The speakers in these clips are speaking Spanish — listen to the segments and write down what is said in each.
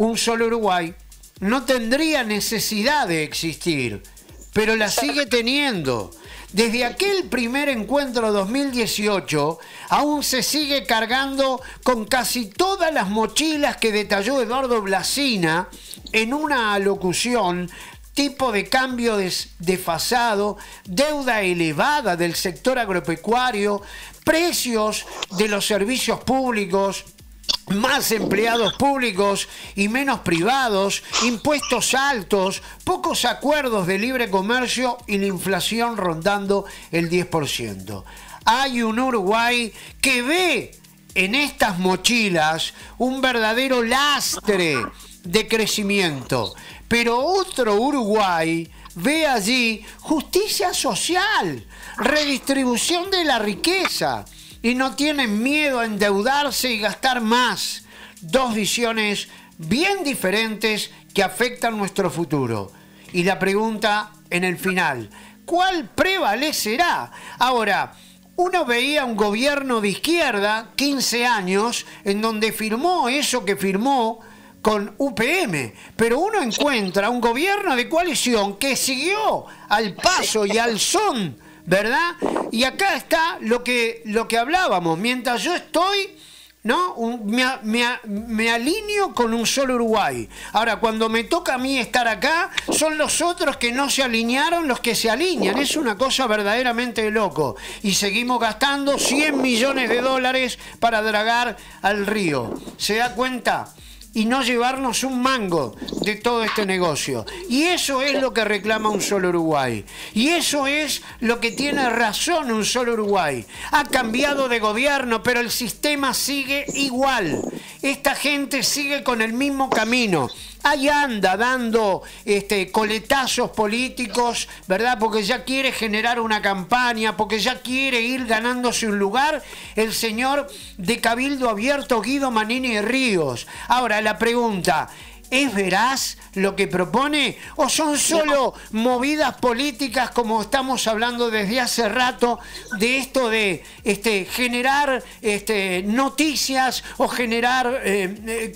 un solo Uruguay no tendría necesidad de existir, pero la sigue teniendo. Desde aquel primer encuentro 2018, aún se sigue cargando con casi todas las mochilas que detalló Eduardo Blasina en una alocución, tipo de cambio desfasado, deuda elevada del sector agropecuario, precios de los servicios públicos, más empleados públicos y menos privados, impuestos altos, pocos acuerdos de libre comercio y la inflación rondando el 10%. Hay un Uruguay que ve en estas mochilas un verdadero lastre de crecimiento, pero otro Uruguay ve allí justicia social, redistribución de la riqueza, y no tienen miedo a endeudarse y gastar más. Dos visiones bien diferentes que afectan nuestro futuro. Y la pregunta en el final, ¿cuál prevalecerá? Ahora, uno veía un gobierno de izquierda, 15 años, en donde firmó eso que firmó con UPM, pero uno encuentra un gobierno de coalición que siguió al paso y al son, ¿verdad? Y acá está lo que hablábamos. Mientras yo estoy, ¿no? Me alineo con un solo Uruguay. Ahora, cuando me toca a mí estar acá, son los otros que no se alinearon los que se alinean. Es una cosa verdaderamente de loco. Y seguimos gastando 100 millones de dólares para dragar al río. ¿Se da cuenta? Y no llevarnos un mango de todo este negocio. Y eso es lo que reclama un solo Uruguay. Y eso es lo que tiene razón un solo Uruguay. Ha cambiado de gobierno, pero el sistema sigue igual. Esta gente sigue con el mismo camino. Ahí anda dando coletazos políticos, ¿verdad? Porque ya quiere generar una campaña, porque ya quiere ir ganándose un lugar el señor de Cabildo Abierto Guido Manini Ríos. Ahora, la pregunta, ¿es veraz lo que propone o son solo movidas políticas, como estamos hablando desde hace rato, de esto de generar noticias o generar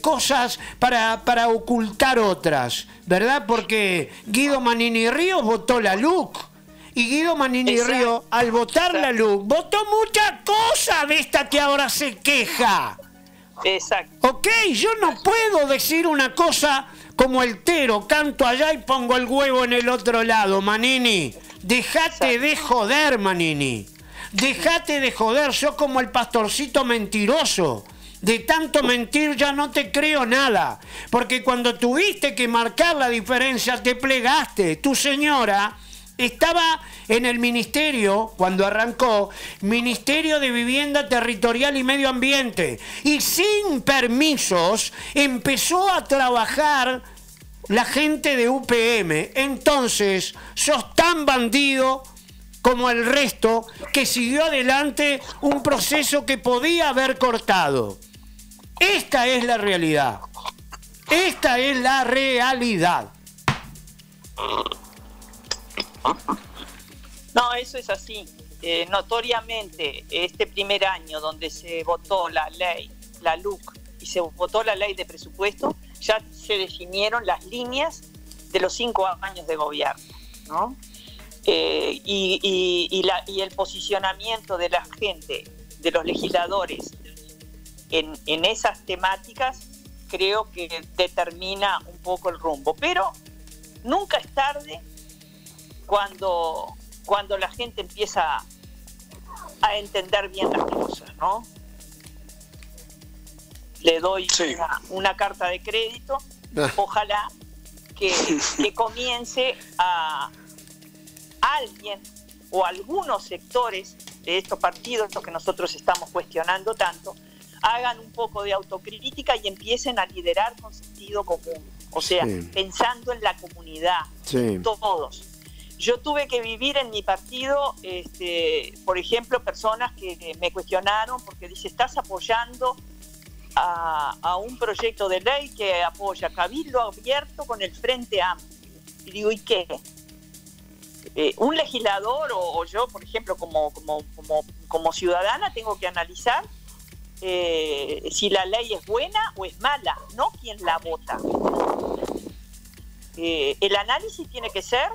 cosas para ocultar otras, ¿verdad? Porque Guido Manini Ríos votó la LUC. Y Guido Manini Ríos, al votar la LUC, votó muchas cosas de esta que ahora se queja. Exacto. Ok, yo no puedo decir una cosa como el Tero, canto allá y pongo el huevo en el otro lado, Manini. Dejate de joder, Manini. Dejate de joder, sos como el pastorcito mentiroso. De tanto mentir ya no te creo nada. Porque cuando tuviste que marcar la diferencia te plegaste. Tu señora estaba en el ministerio, cuando arrancó, Ministerio de Vivienda Territorial y Medio Ambiente, y sin permisos empezó a trabajar la gente de UPM. Entonces, sos tan bandido como el resto que siguió adelante un proceso que podía haber cortado. Esta es la realidad. Esta es la realidad. No, eso es así. Notoriamente, este primer año donde se votó la ley, la LUC, y se votó la ley de presupuesto, ya se definieron las líneas de los 5 años de gobierno, ¿no? Y el posicionamiento de la gente, de los legisladores, en esas temáticas, creo que determina un poco el rumbo. Pero nunca es tarde cuando la gente empieza a entender bien las cosas, ¿no? Le doy una carta de crédito, ojalá que comience a alguien o algunos sectores de estos partidos que nosotros estamos cuestionando tanto, hagan un poco de autocrítica y empiecen a liderar con sentido común, o sea, pensando en la comunidad, todos. Yo tuve que vivir en mi partido, por ejemplo, personas que me cuestionaron porque dice, estás apoyando a un proyecto de ley que apoya Cabildo Abierto con el Frente Amplio. Y digo, ¿y qué? Un legislador o yo, por ejemplo, como ciudadana, tengo que analizar si la ley es buena o es mala, no quién la vota. El análisis tiene que ser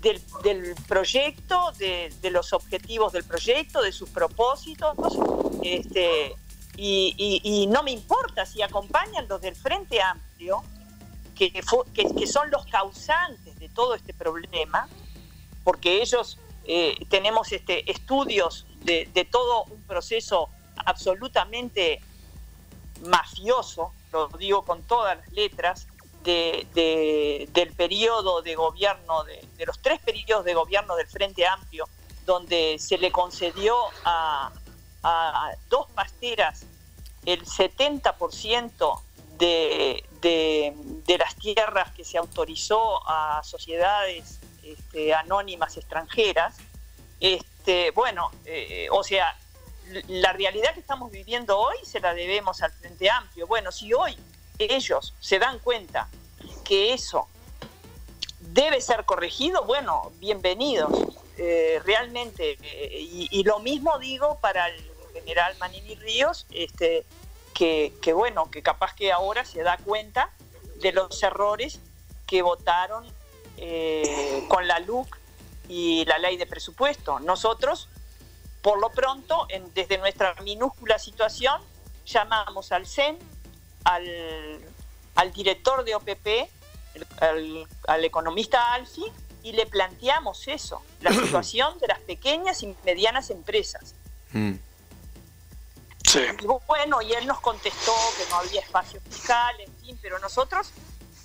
del proyecto, de los objetivos del proyecto, de sus propósitos, y no me importa si acompañan los del Frente Amplio, que son los causantes de todo este problema, porque ellos tenemos estudios de todo un proceso absolutamente mafioso, lo digo con todas las letras, del periodo de gobierno, de los 3 periodos de gobierno del Frente Amplio, donde se le concedió a 2 pasteras el 70% de las tierras que se autorizó a sociedades anónimas extranjeras. O sea, la realidad que estamos viviendo hoy se la debemos al Frente Amplio. Bueno, si hoy ellos se dan cuenta que eso debe ser corregido, bueno, bienvenidos, realmente. Y lo mismo digo para el general Manini Ríos, que capaz que ahora se da cuenta de los errores que votaron con la LUC y la ley de presupuesto. Nosotros, por lo pronto, desde nuestra minúscula situación, llamamos al CEN, al director de OPP, al economista Alfi, y le planteamos eso, la situación de las pequeñas y medianas empresas. Sí. Y él nos contestó que no había espacio fiscal, en fin, pero nosotros,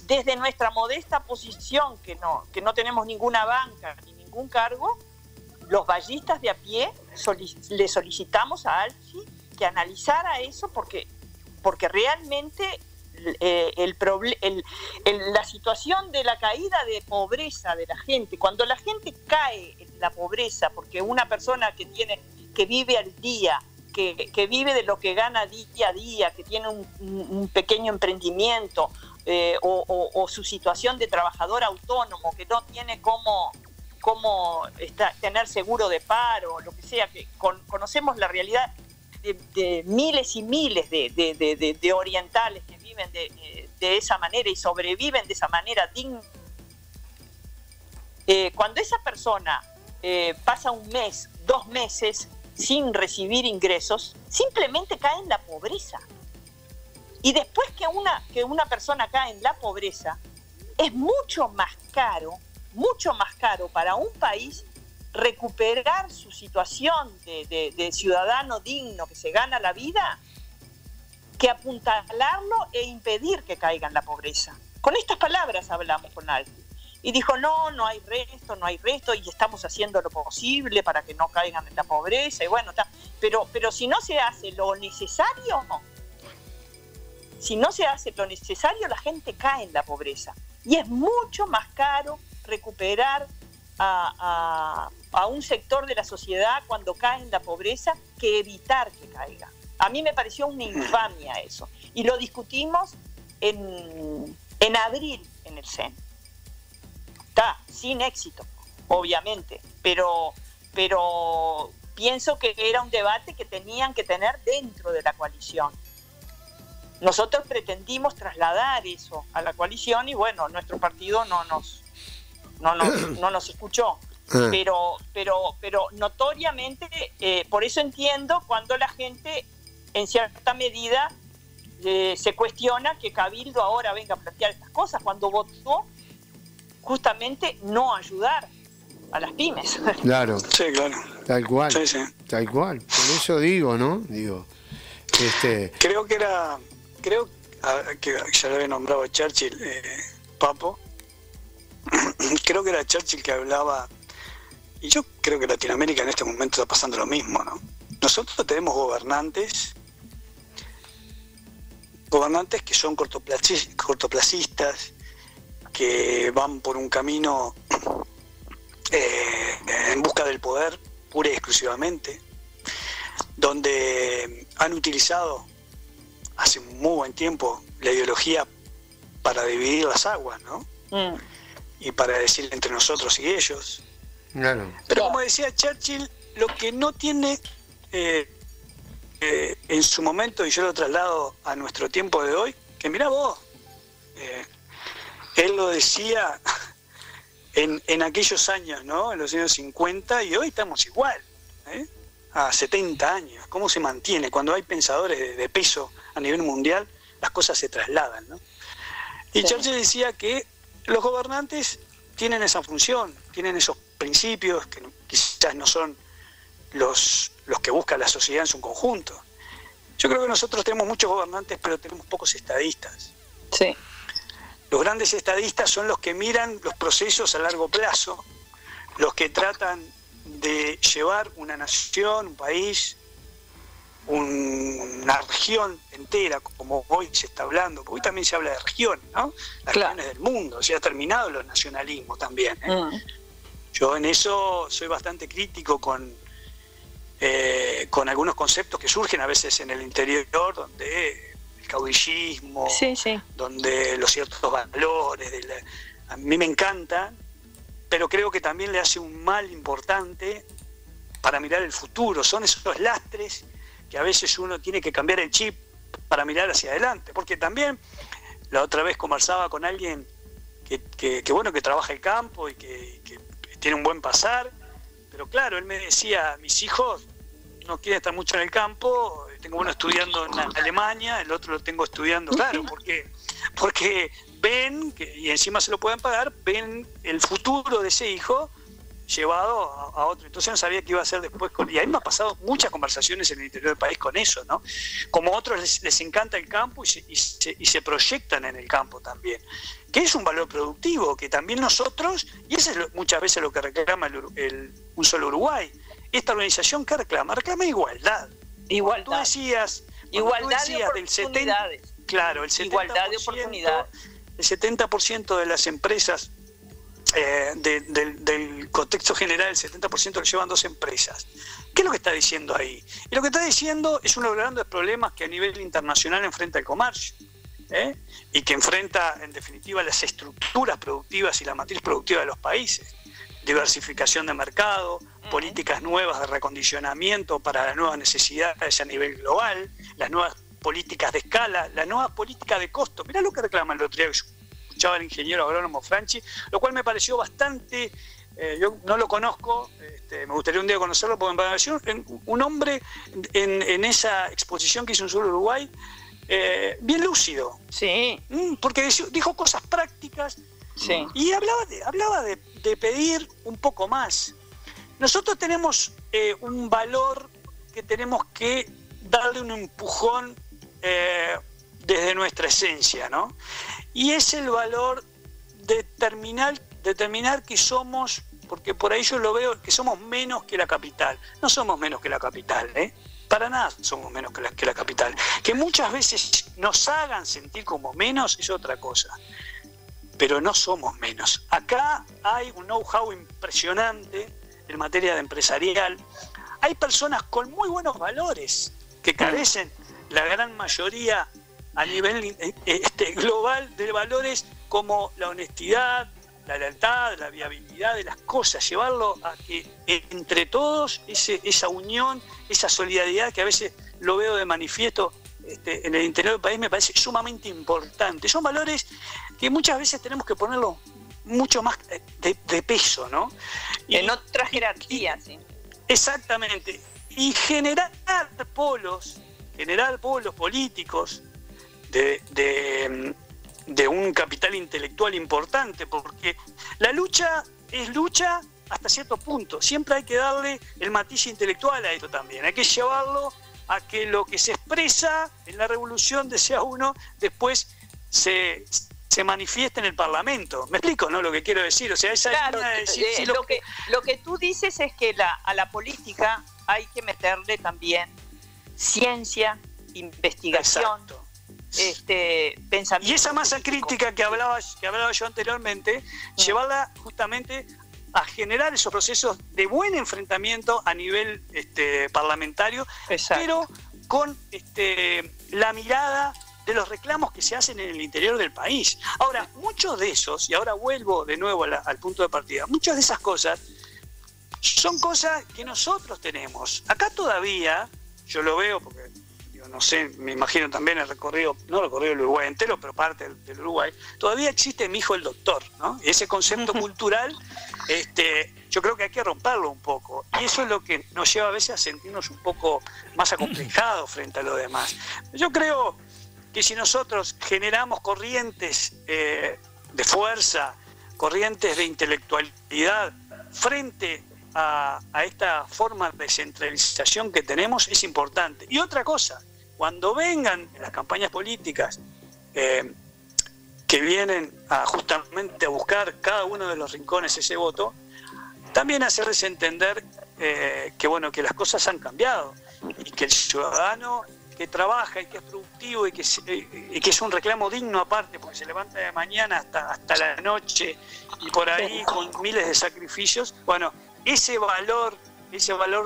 desde nuestra modesta posición, que no tenemos ninguna banca ni ningún cargo, los vallistas de a pie le solicitamos a Alfi que analizara eso, porque realmente la situación de la caída de pobreza de la gente, cuando la gente cae en la pobreza, porque una persona que vive al día, que vive de lo que gana día a día, que tiene un pequeño emprendimiento, o su situación de trabajador autónomo, que no tiene cómo tener seguro de paro, lo que sea, que conocemos la realidad de miles y miles de orientales que viven de esa manera y sobreviven de esa manera digna. Cuando esa persona pasa 1 mes, 2 meses sin recibir ingresos, simplemente cae en la pobreza. Y después que una persona cae en la pobreza, es mucho más caro para un país recuperar su situación de ciudadano digno que se gana la vida, que apuntalarlo e impedir que caiga en la pobreza. Con estas palabras hablamos con Alfi. Y dijo, no hay resto, y estamos haciendo lo posible para que no caigan en la pobreza, y bueno, pero si no se hace lo necesario, la gente cae en la pobreza. Y es mucho más caro recuperar a un sector de la sociedad cuando cae en la pobreza que evitar que caiga. A mí me pareció una infamia eso. Y lo discutimos en abril en el CEN. Sin éxito, obviamente, pero pienso que era un debate que tenían que tener dentro de la coalición. Nosotros pretendimos trasladar eso a la coalición y bueno, nuestro partido no nos escuchó. Pero notoriamente, por eso entiendo cuando la gente en cierta medida se cuestiona que Cabildo ahora venga a plantear estas cosas cuando votó justamente no ayudar a las pymes. Claro. Sí, claro. Tal cual. Sí, sí. Tal cual. Por eso digo, ¿no? Creo que ya lo había nombrado Churchill, Papo. Creo que era Churchill que hablaba, y yo creo que Latinoamérica en este momento está pasando lo mismo, ¿no? Nosotros tenemos gobernantes que son cortoplacistas, que van por un camino en busca del poder pura y exclusivamente, donde han utilizado hace un muy buen tiempo la ideología para dividir las aguas, ¿no? Y para decir entre nosotros y ellos. Claro. Pero como decía Churchill, lo que no tiene en su momento, y yo lo traslado a nuestro tiempo de hoy, que mirá vos, él lo decía en aquellos años, ¿no? En los años 50, y hoy estamos igual, a 70 años. ¿Cómo se mantiene? Cuando hay pensadores de peso a nivel mundial, las cosas se trasladan, ¿no? Y sí. Churchill decía que los gobernantes tienen esa función, tienen esos principios que quizás no son los que busca la sociedad en su conjunto. Yo creo que nosotros tenemos muchos gobernantes, pero tenemos pocos estadistas. Sí. Los grandes estadistas son los que miran los procesos a largo plazo, los que tratan de llevar una nación, un país, una región entera, como hoy se está hablando, porque hoy también se habla de regiones, ¿no? Las regiones del mundo, se ha terminado los nacionalismos también, ¿eh? Yo en eso soy bastante crítico con algunos conceptos que surgen a veces en el interior, donde el caudillismo, donde los ciertos valores, a mí me encantan, pero creo que también le hace un mal importante para mirar el futuro. Son esos lastres que a veces uno tiene que cambiar el chip para mirar hacia adelante, porque también la otra vez conversaba con alguien que trabaja el campo y que tiene un buen pasar, pero claro, él me decía, mis hijos no quieren estar mucho en el campo, tengo uno estudiando en Alemania, el otro lo tengo estudiando, claro, porque ven, y encima se lo pueden pagar, ven el futuro de ese hijo llevado a otro. Entonces no sabía qué iba a hacer después. Y a mí me ha pasado muchas conversaciones en el interior del país con eso, ¿no? Como a otros les encanta el campo y se proyectan en el campo también, que es un valor productivo, que también nosotros, y eso es muchas veces lo que reclama Un Solo Uruguay, esta organización que reclama igualdad. Igualdad. Tú decías igualdad de oportunidades. Claro, el 70%, igualdad de oportunidades. El 70% de las empresas del contexto general, el 70% lo llevan 2 empresas. ¿Qué es lo que está diciendo ahí? Y lo que está diciendo es uno de los grandes problemas que a nivel internacional enfrenta el comercio, y que enfrenta en definitiva las estructuras productivas y la matriz productiva de los países. Diversificación de mercado, políticas nuevas de recondicionamiento para las nuevas necesidades a nivel global, las nuevas políticas de escala, la nueva política de costo. Mirá lo que reclama el otro día, escuchaba al ingeniero agrónomo Franchi, lo cual me pareció bastante, yo no lo conozco, me gustaría un día conocerlo, porque me pareció un hombre en esa exposición que hizo Un Solo Uruguay, bien lúcido. Sí. Porque dijo cosas prácticas. Sí. Y hablaba de pedir un poco más. Nosotros tenemos un valor que tenemos que darle un empujón desde nuestra esencia, ¿no? Y es el valor de determinar que somos, porque por ahí yo lo veo, que somos menos que la capital. No somos menos que la capital, para nada somos menos que la capital. Que muchas veces nos hagan sentir como menos es otra cosa, pero no somos menos. Acá hay un know-how impresionante en materia de empresarial. Hay personas con muy buenos valores que carecen la gran mayoría a nivel global de valores como la honestidad, la lealtad, la viabilidad de las cosas, llevarlo a que entre todos esa unión, esa solidaridad que a veces lo veo de manifiesto en el interior del país, me parece sumamente importante. Son valores que muchas veces tenemos que ponerlo mucho más de peso, ¿no? En otras jerarquías, sí. Exactamente. Y generar polos políticos de un capital intelectual importante, porque la lucha es lucha hasta cierto punto. Siempre hay que darle el matiz intelectual a esto también. Hay que llevarlo a que lo que se expresa en la revolución de CA1 después se manifiesta en el Parlamento. ¿Me explico, no? Lo que quiero decir. O sea, esa claro, línea de decir, sí, lo que tú dices es que a la política hay que meterle también ciencia, investigación, pensamiento. Y esa masa crítica que hablaba yo anteriormente, llevarla justamente a generar esos procesos de buen enfrentamiento a nivel parlamentario, pero con la mirada de los reclamos que se hacen en el interior del país. Ahora, muchos de esos, y ahora vuelvo de nuevo al punto de partida, muchas de esas cosas son cosas que nosotros tenemos. Acá todavía, yo lo veo porque no sé, me imagino también el recorrido, no el recorrido del Uruguay entero, pero parte del Uruguay, todavía existe mi hijo el doctor, ¿no? Ese concepto cultural, yo creo que hay que romperlo un poco. Y eso es lo que nos lleva a veces a sentirnos un poco más acomplejados frente a lo demás. Yo creo que si nosotros generamos corrientes de fuerza, corrientes de intelectualidad frente a esta forma de centralización que tenemos, es importante. Y otra cosa, cuando vengan las campañas políticas que vienen justamente a buscar cada uno de los rincones ese voto, también hacerles entender que las cosas han cambiado y que el ciudadano que trabaja y que es productivo y que es un reclamo digno aparte, porque se levanta de mañana hasta la noche y por ahí con miles de sacrificios, bueno, ese valor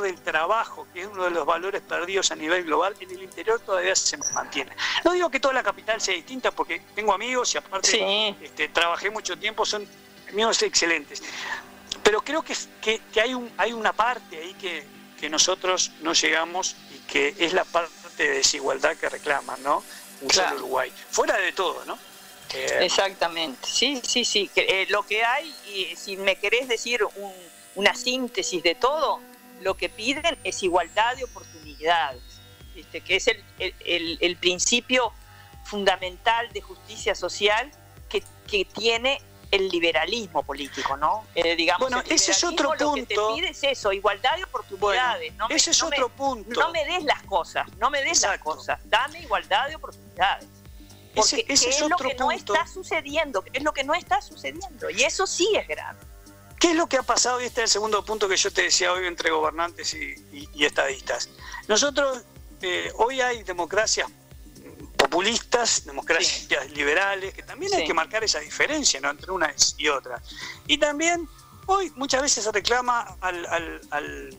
del trabajo, que es uno de los valores perdidos a nivel global, en el interior todavía se mantiene. No digo que toda la capital sea distinta, porque tengo amigos y aparte trabajé mucho tiempo, son amigos excelentes. Pero creo que hay una parte ahí que nosotros no llegamos y que es la parte de desigualdad que reclaman, ¿no? Claro. Uruguay. Fuera de todo, ¿no? Exactamente. Sí. Lo que hay, y si me querés decir una síntesis de todo, lo que piden es igualdad de oportunidades, ¿viste? Que es el principio fundamental de justicia social que tiene el liberalismo político, ¿no? Digamos, bueno, ese es otro punto. Lo que te pide es eso, igualdad de oportunidades. Bueno, ese es otro punto. No me des las cosas, dame igualdad de oportunidades. Porque ese es lo que no está sucediendo, y eso sí es grave. ¿Qué es lo que ha pasado? Y este es el segundo punto que yo te decía hoy entre gobernantes y estadistas. Nosotros, hoy hay democracias populistas, democracias liberales, que también hay que marcar esa diferencia, ¿no?, entre una y otra. Y también hoy muchas veces se reclama al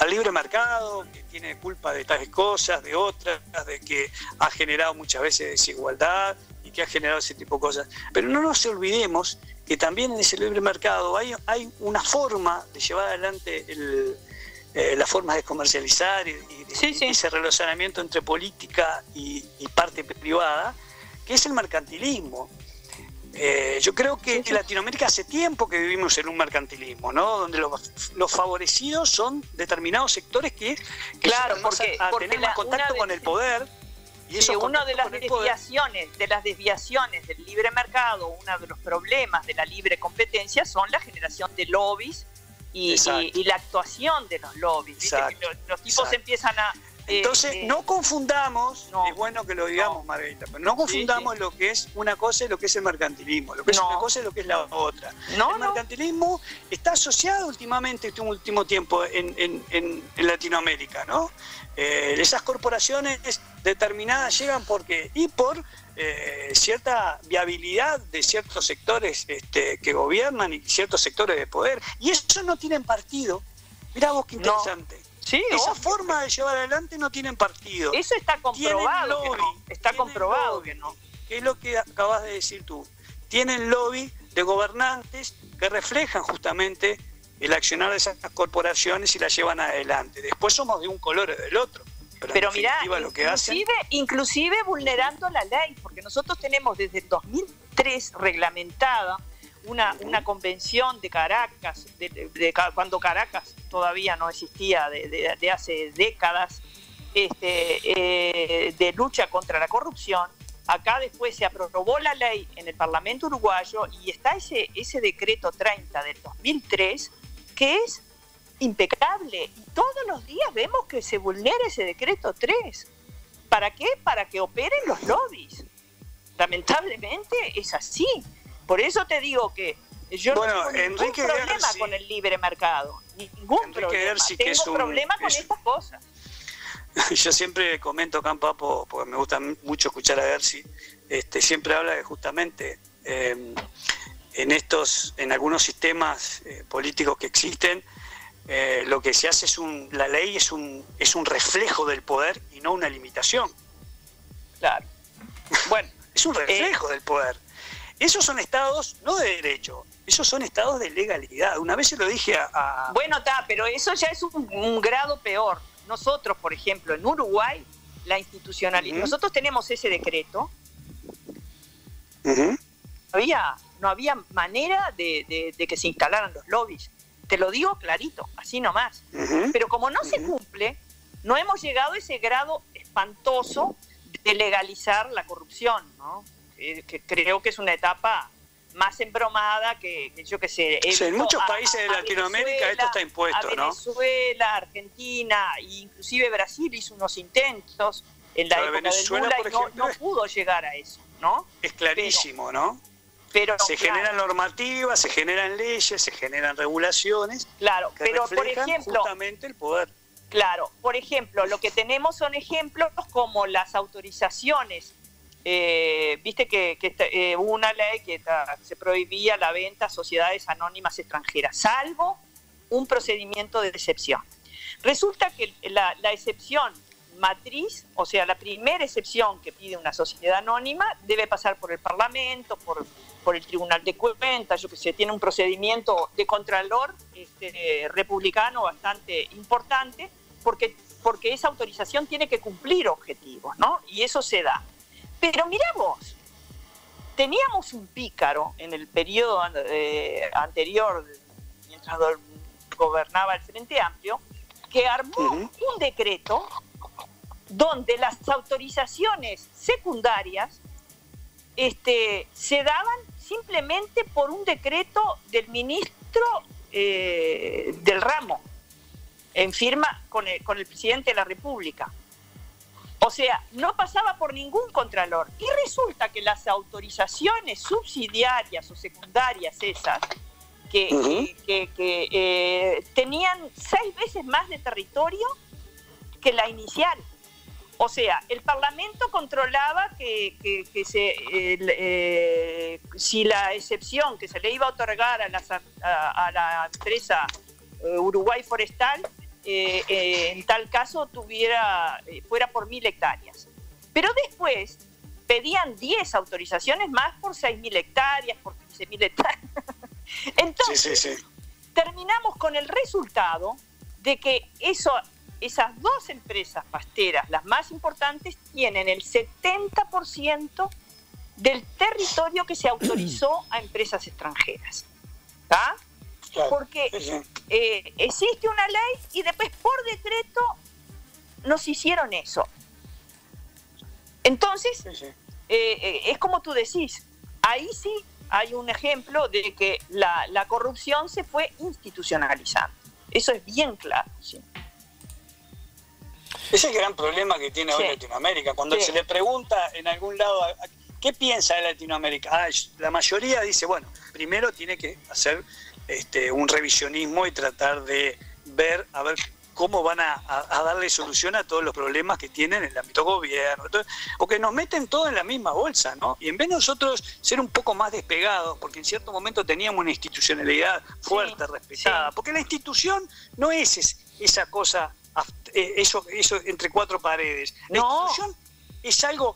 libre mercado, que tiene culpa de tales cosas, de otras, de que ha generado muchas veces desigualdad y que ha generado ese tipo de cosas. Pero no nos olvidemos que también en ese libre mercado hay una forma de llevar adelante las formas de comercializar y ese relacionamiento entre política y parte privada, que es el mercantilismo. Yo creo que en Latinoamérica hace tiempo que vivimos en un mercantilismo, ¿no?, donde los favorecidos son determinados sectores que porque tener más contacto con el poder. Y una de las desviaciones del libre mercado, uno de los problemas de la libre competencia son la generación de lobbies y la actuación de los lobbies. Los tipos empiezan a... Entonces, no confundamos, es bueno que lo digamos, Margarita, pero no confundamos lo que es una cosa y lo que es el mercantilismo, lo que es una cosa y lo que es la otra. El mercantilismo está asociado últimamente, este último tiempo, en Latinoamérica, ¿no? Esas corporaciones determinadas llegan por cierta viabilidad de ciertos sectores que gobiernan y ciertos sectores de poder, y eso no tienen partido. Mirá vos qué interesante. Esa forma de llevar adelante no tienen partido. Eso está comprobado que no. ¿Qué es lo que acabas de decir tú? Tienen lobby de gobernantes que reflejan justamente el accionar de esas corporaciones y las llevan adelante. Después somos de un color o del otro. Pero mirá, inclusive vulnerando la ley, porque nosotros tenemos desde el 2003 reglamentada una convención de Caracas, cuando Caracas todavía no existía, de hace décadas, de lucha contra la corrupción. Acá después se aprobó la ley en el Parlamento uruguayo y está ese decreto 30 del 2003 que es impecable. Y todos los días vemos que se vulnera ese decreto 3. ¿Para qué? Para que operen los lobbies. Lamentablemente es así. Por eso te digo que yo no tengo ningún problema con el libre mercado. Ningún problema. Tengo problema con estas cosas. Yo siempre comento acá en Papo, porque me gusta mucho escuchar a Gersi, siempre habla de justamente en algunos sistemas políticos que existen, lo que se hace la ley es un reflejo del poder y no una limitación. Claro. Bueno, es un reflejo del poder. Esos son estados no de derecho, esos son estados de legalidad. Una vez se lo dije a... Bueno, pero eso ya es un grado peor. nosotros, por ejemplo, en Uruguay, la institucionalidad, nosotros tenemos ese decreto, no había manera de que se instalaran los lobbies. Te lo digo clarito, así nomás. Pero como no se cumple, no hemos llegado a ese grado espantoso de legalizar la corrupción, ¿no? Que creo que es una etapa más embromada que yo que sé. Sí, en muchos países de Latinoamérica esto está impuesto, ¿no? Venezuela, Argentina, e inclusive Brasil hizo unos intentos en la época Venezuela, de Lula, por y ejemplo, no pudo llegar a eso, ¿no? Es clarísimo, ¿no? Pero se generan normativas, se generan leyes, se generan regulaciones. Claro, que pero por reflejan ejemplo, justamente el poder. Claro, por ejemplo, lo que tenemos son ejemplos como las autorizaciones. Viste que hubo una ley que se prohibía la venta a sociedades anónimas extranjeras, salvo un procedimiento de excepción. Resulta que la excepción matriz, o sea, la primera excepción que pide una sociedad anónima, debe pasar por el Parlamento, por el Tribunal de Cuentas, yo que sé, tiene un procedimiento de contralor republicano bastante importante, porque esa autorización tiene que cumplir objetivos, ¿no? Y eso se da. Pero mirá vos, teníamos un pícaro en el periodo anterior, mientras gobernaba el Frente Amplio, que armó un decreto donde las autorizaciones secundarias se daban simplemente por un decreto del ministro del ramo, en firma con el presidente de la República. O sea, no pasaba por ningún contralor. Y resulta que las autorizaciones subsidiarias o secundarias esas, que tenían 6 veces más de territorio que la inicial. O sea, el Parlamento controlaba si la excepción que se le iba a otorgar a la empresa Uruguay Forestal, en tal caso fuera por 1.000 hectáreas. Pero después pedían 10 autorizaciones más por 6.000 hectáreas, por 15.000 hectáreas. Entonces, terminamos con el resultado de que esas 2 empresas pasteras, las más importantes, tienen el 70% del territorio que se autorizó a empresas extranjeras. ¿Está? Claro, porque existe una ley y después por decreto nos hicieron eso. Entonces, es como tú decís, ahí sí hay un ejemplo de que la corrupción se fue institucionalizando. Eso es bien claro, sí. Ese es el gran problema que tiene hoy Latinoamérica. Cuando se le pregunta en algún lado, ¿qué piensa de Latinoamérica? La mayoría dice, bueno, primero tiene que hacer un revisionismo y tratar de ver cómo van a darle solución a todos los problemas que tienen en el ámbito gobierno. Porque nos meten todo en la misma bolsa, ¿no? Y en vez de nosotros ser un poco más despegados, porque en cierto momento teníamos una institucionalidad fuerte, respetada, porque la institución no es esa cosa, eso entre 4 paredes. La institución es algo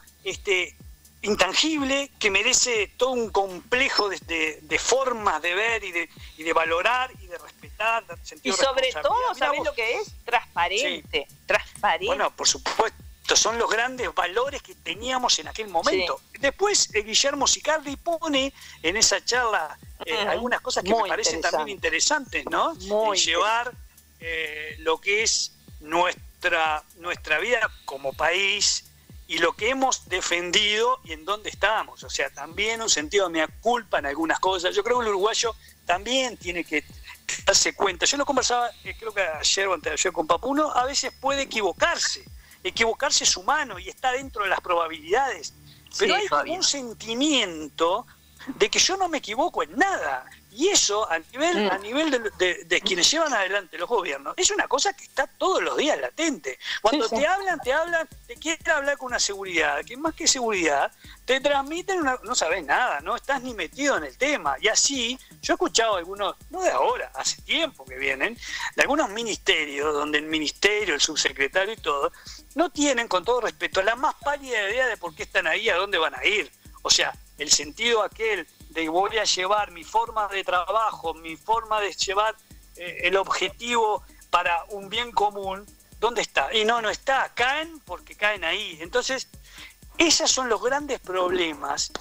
intangible que merece todo un complejo de formas de ver y de valorar y de respetar. Y sobre todo, ¿sabés lo que es? Transparente. Transparente. Bueno, por supuesto, son los grandes valores que teníamos en aquel momento. Después Guillermo Sicardi pone en esa charla algunas cosas que me parecen también interesantes, ¿no? Llevar lo que es nuestra vida como país y lo que hemos defendido y en dónde estamos. O sea, también un sentido de mea culpa en algunas cosas. Yo creo que el uruguayo también tiene que darse cuenta. Yo lo conversaba, creo que ayer o anteayer con Papuno, a veces puede equivocarse. Equivocarse es humano y está dentro de las probabilidades. Pero hay como un sentimiento de que yo no me equivoco en nada. Y eso, a nivel de quienes llevan adelante los gobiernos, es una cosa que está todos los días latente. Cuando te hablan, te quieren hablar con una seguridad, que más que seguridad, te transmiten no sabes nada, no estás ni metido en el tema. Y así, yo he escuchado algunos, no de ahora, hace tiempo que vienen, de algunos ministerios, donde el ministerio, el subsecretario y todo, no tienen, con todo respeto, la más pálida idea de por qué están ahí, a dónde van a ir. O sea, el sentido aquel de voy a llevar mi forma de trabajo, mi forma de llevar el objetivo para un bien común, ¿dónde está? Y no está, caen porque caen ahí. Entonces, esos son los grandes problemas,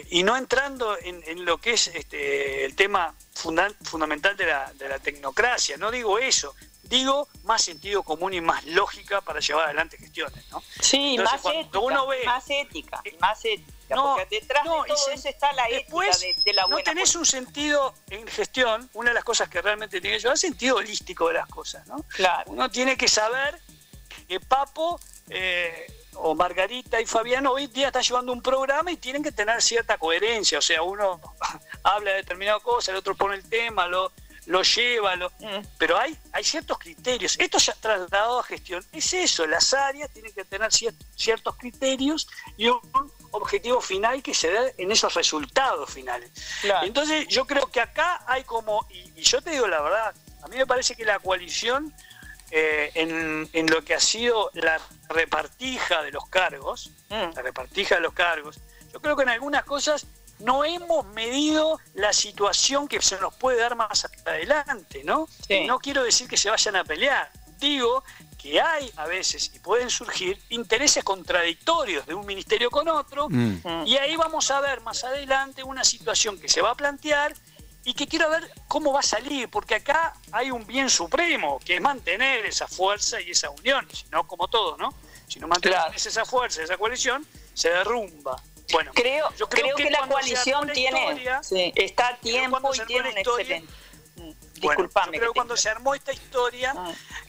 y no entrando en lo que es el tema fundamental de la tecnocracia, no digo eso, digo más sentido común y más lógica para llevar adelante gestiones, ¿no? Sí, entonces, más ética, no, porque detrás de todo eso está la ética de la buena no tenés política. un sentido en gestión, una de las cosas que realmente tiene que llevar, sentido holístico de las cosas, ¿no? Claro. Uno tiene que saber que Papo o Margarita y Fabiano hoy día están llevando un programa y tienen que tener cierta coherencia, o sea, uno habla de determinada cosa, el otro pone el tema, lo lleva, pero hay ciertos criterios. Esto se ha trasladado a gestión. Es eso, las áreas tienen que tener ciertos criterios y un objetivo final que se dé en esos resultados finales. Claro. Entonces yo creo que acá hay como, y yo te digo la verdad, a mí me parece que la coalición en lo que ha sido la repartija de los cargos, yo creo que en algunas cosas no hemos medido la situación que se nos puede dar más adelante, ¿no? Sí. No quiero decir que se vayan a pelear, digo que hay a veces y pueden surgir intereses contradictorios de un ministerio con otro, y ahí vamos a ver más adelante una situación que se va a plantear y que quiero ver cómo va a salir, porque acá hay un bien supremo, que es mantener esa fuerza y esa unión, si no como todo, ¿no? Si no mantenés esa fuerza, esa coalición, se derrumba. Bueno, yo creo que la coalición está a tiempo y tiene un excelente. Disculpame. Yo creo que cuando se armó esta historia,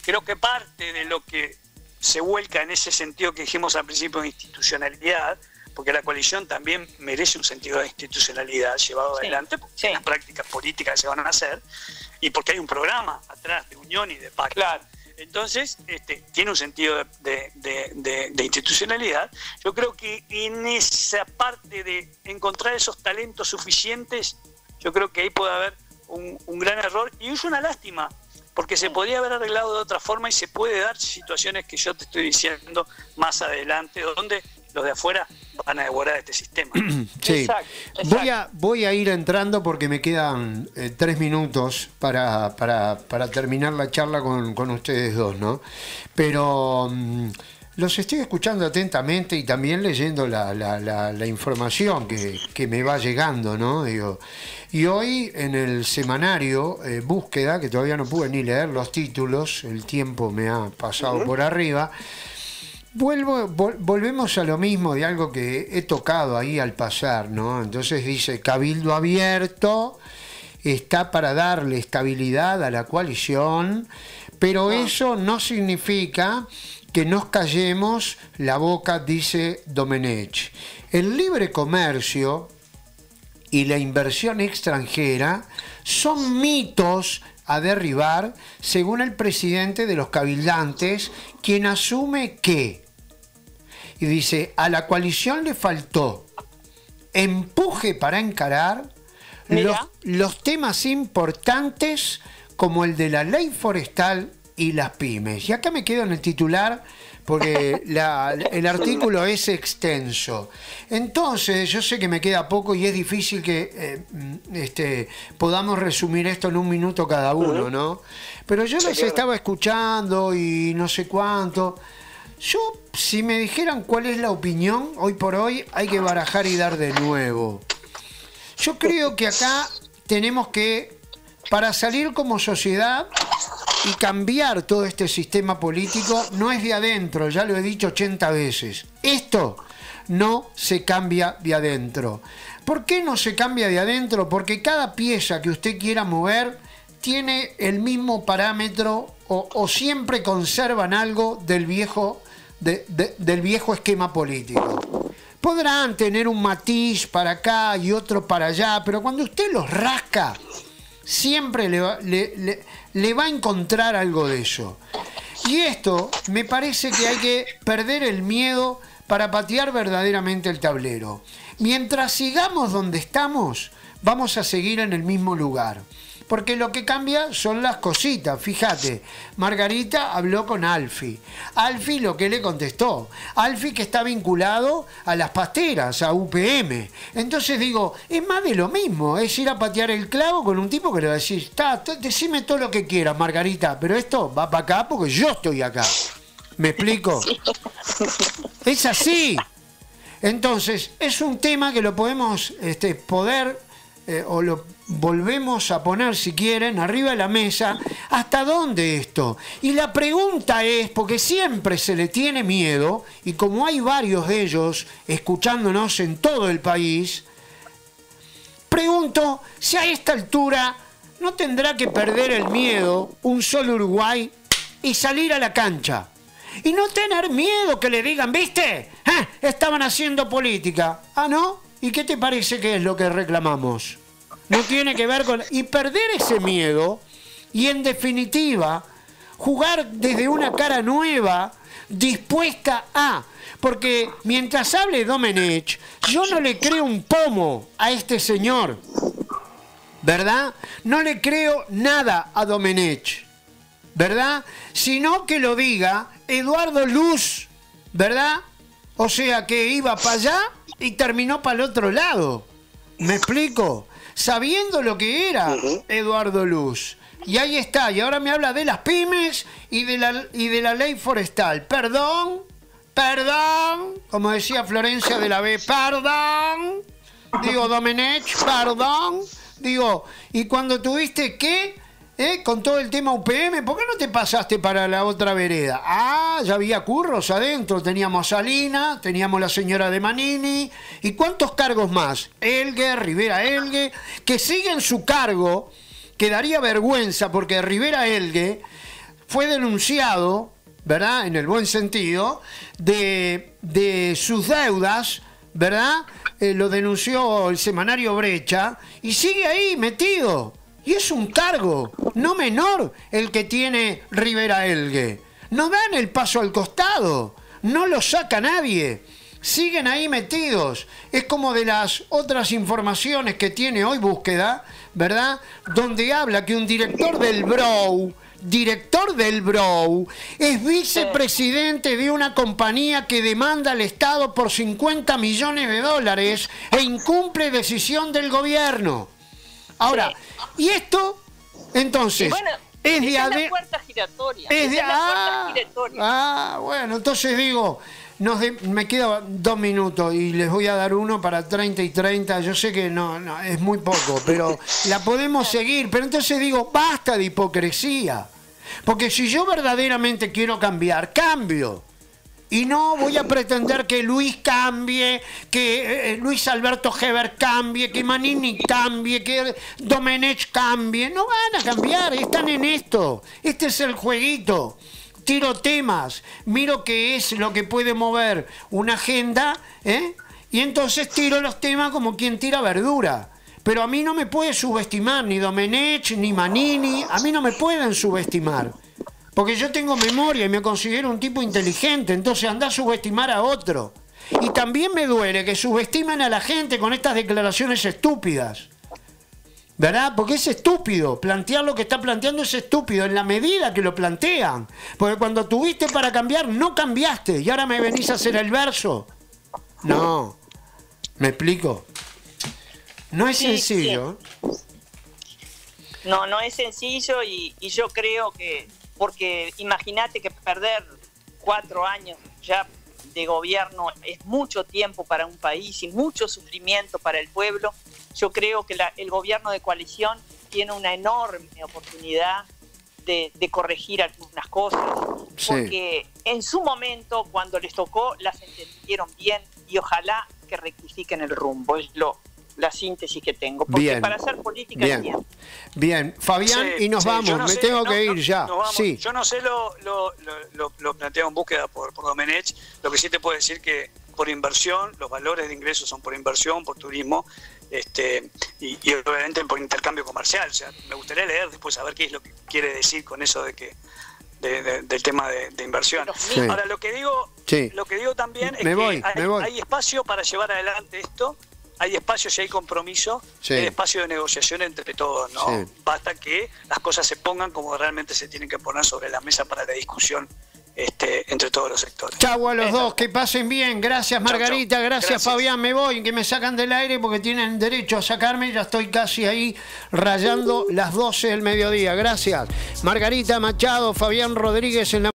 creo que parte de lo que se vuelca en ese sentido que dijimos al principio de institucionalidad, porque la coalición también merece un sentido de institucionalidad llevado adelante, porque las prácticas políticas se van a hacer, y porque hay un programa atrás de unión y de pacto. Claro. Entonces, tiene un sentido de institucionalidad. Yo creo que en esa parte de encontrar esos talentos suficientes, yo creo que ahí puede haber un gran error, y es una lástima, porque se podría haber arreglado de otra forma y se puede dar situaciones que yo te estoy diciendo más adelante, donde los de afuera van a devorar este sistema. Sí. Exacto. Voy a ir entrando porque me quedan 3 minutos para terminar la charla con ustedes dos, ¿no? Pero los estoy escuchando atentamente y también leyendo la información que me va llegando, ¿no? Digo, y hoy en el semanario Búsqueda, que todavía no pude ni leer los títulos, el tiempo me ha pasado por arriba, volvemos a lo mismo de algo que he tocado ahí al pasar, ¿no? Entonces dice, Cabildo abierto está para darle estabilidad a la coalición, pero eso no significa que nos callemos la boca, dice Domenech. El libre comercio y la inversión extranjera son mitos a derribar, según el presidente de los cabildantes, quien asume que, y dice, a la coalición le faltó empuje para encarar los temas importantes como el de la ley forestal y las pymes. Y acá me quedo en el titular porque el artículo es extenso. Entonces, yo sé que me queda poco y es difícil que podamos resumir esto en 1 minuto cada uno, ¿no? Pero yo los estaba escuchando y no sé cuánto. Yo, si me dijeran cuál es la opinión, hoy por hoy hay que barajar y dar de nuevo. Yo creo que acá tenemos que, para salir como sociedad y cambiar todo este sistema político, no es de adentro, ya lo he dicho 80 veces. Esto no se cambia de adentro. ¿Por qué no se cambia de adentro? Porque cada pieza que usted quiera mover tiene el mismo parámetro o siempre conservan algo del viejo esquema político. Podrán tener un matiz para acá y otro para allá, pero cuando usted los rasca, siempre le va a encontrar algo de eso. Y esto me parece que hay que perder el miedo para patear verdaderamente el tablero. Mientras sigamos donde estamos, vamos a seguir en el mismo lugar. porque lo que cambia son las cositas. Fíjate, Margarita habló con Alfie. Alfie lo que le contestó. Alfie que está vinculado a las pasteras, a UPM. Entonces digo, es más de lo mismo, es ir a patear el clavo con un tipo que le va a decir, decime todo lo que quieras, Margarita, pero esto va para acá porque yo estoy acá. ¿Me explico? Sí. Es así. Entonces, es un tema que lo podemos o lo volvemos a poner, si quieren, arriba de la mesa. ¿Hasta dónde esto? Y la pregunta es, porque siempre se le tiene miedo, y como hay varios de ellos escuchándonos en todo el país, pregunto si a esta altura no tendrá que perder el miedo un solo Uruguay y salir a la cancha. Y no tener miedo que le digan, ¿viste? Estaban haciendo política. Ah, ¿no? ¿Y qué te parece que es lo que reclamamos? No tiene que ver con... Y perder ese miedo y, en definitiva, jugar desde una cara nueva, dispuesta a... Porque mientras hable Domenech, yo no le creo un pomo a este señor, ¿verdad? No le creo nada a Domenech, ¿verdad? Sino que lo diga Eduardo Luz, ¿verdad? O sea, que iba para allá y terminó para el otro lado. ¿Me explico? Sabiendo lo que era Eduardo Luz. Y ahí está, y ahora me habla de las pymes y de la ley forestal. Perdón, como decía Florencia de la B, perdón. Digo, Domenech, perdón. Digo, y cuando tuviste que... con todo el tema UPM, ¿por qué no te pasaste para la otra vereda? Ah, ya había curros adentro, teníamos a Salina, teníamos la señora de Manini, ¿y cuántos cargos más? Elgue, Rivera Elgue, que siguen su cargo, que daría vergüenza porque Rivera Elgue fue denunciado, ¿verdad?, en el buen sentido, de sus deudas, ¿verdad? Lo denunció el semanario Brecha, y sigue ahí metido. Y es un cargo no menor el que tiene Rivera Elgue. No dan el paso al costado, no lo saca nadie. Siguen ahí metidos. Es como de las otras informaciones que tiene hoy Búsqueda, ¿verdad? Donde habla que un director del BROU, es vicepresidente de una compañía que demanda al Estado por 50 millones de dólares e incumple decisión del gobierno. Ahora, y esto, entonces, bueno, es de la puerta giratoria. Bueno, entonces digo, me quedan 2 minutos y les voy a dar uno para 30 y 30. Yo sé que no es muy poco, pero la podemos seguir. Pero entonces digo, basta de hipocresía. Porque si yo verdaderamente quiero cambiar, cambio. Y no voy a pretender que Luis cambie, que Luis Alberto Heber cambie, que Manini cambie, que Domenech cambie. No van a cambiar, están en esto. Este es el jueguito. Tiro temas, miro qué es lo que puede mover una agenda, y entonces tiro los temas como quien tira verdura. Pero a mí no me puede subestimar ni Domenech ni Manini, a mí no me pueden subestimar. Porque yo tengo memoria y me considero un tipo inteligente, entonces anda a subestimar a otro. Y también me duele que subestimen a la gente con estas declaraciones estúpidas. ¿Verdad? Porque es estúpido. Plantear lo que está planteando es estúpido en la medida que lo plantean. Porque cuando tuviste para cambiar, no cambiaste. Y ahora me venís a hacer el verso. No. ¿Me explico? No es sencillo. Sí. No es sencillo y yo creo que... Porque imagínate que perder 4 años ya de gobierno es mucho tiempo para un país y mucho sufrimiento para el pueblo. Yo creo que el gobierno de coalición tiene una enorme oportunidad de corregir algunas cosas. Sí. Porque en su momento, cuando les tocó, las entendieron bien y ojalá que rectifiquen el rumbo. Es la síntesis que tengo, porque bien, para hacer política es tiempo. Bien, Fabián, sí, y nos vamos, me tengo que ir ya. Sí. Yo no sé lo planteo en Búsqueda por Domenech, lo que sí te puedo decir que por inversión, los valores de ingresos son por inversión, por turismo, y obviamente por intercambio comercial. O sea, me gustaría leer después a ver qué es lo que quiere decir con eso de que del tema de inversión. Sí. Ahora, lo que digo también es que hay espacio para llevar adelante esto. hay espacios y hay compromiso, Sí. hay espacio de negociación entre todos, ¿no? Sí. Basta que las cosas se pongan como realmente se tienen que poner sobre la mesa para la discusión entre todos los sectores. Chau a los dos, que pasen bien. Gracias, Margarita, chau. gracias, Fabián. Me voy, que me sacan del aire porque tienen derecho a sacarme. Ya estoy casi ahí rayando las 12 del mediodía. Gracias. Margarita Machado, Fabián Rodríguez en la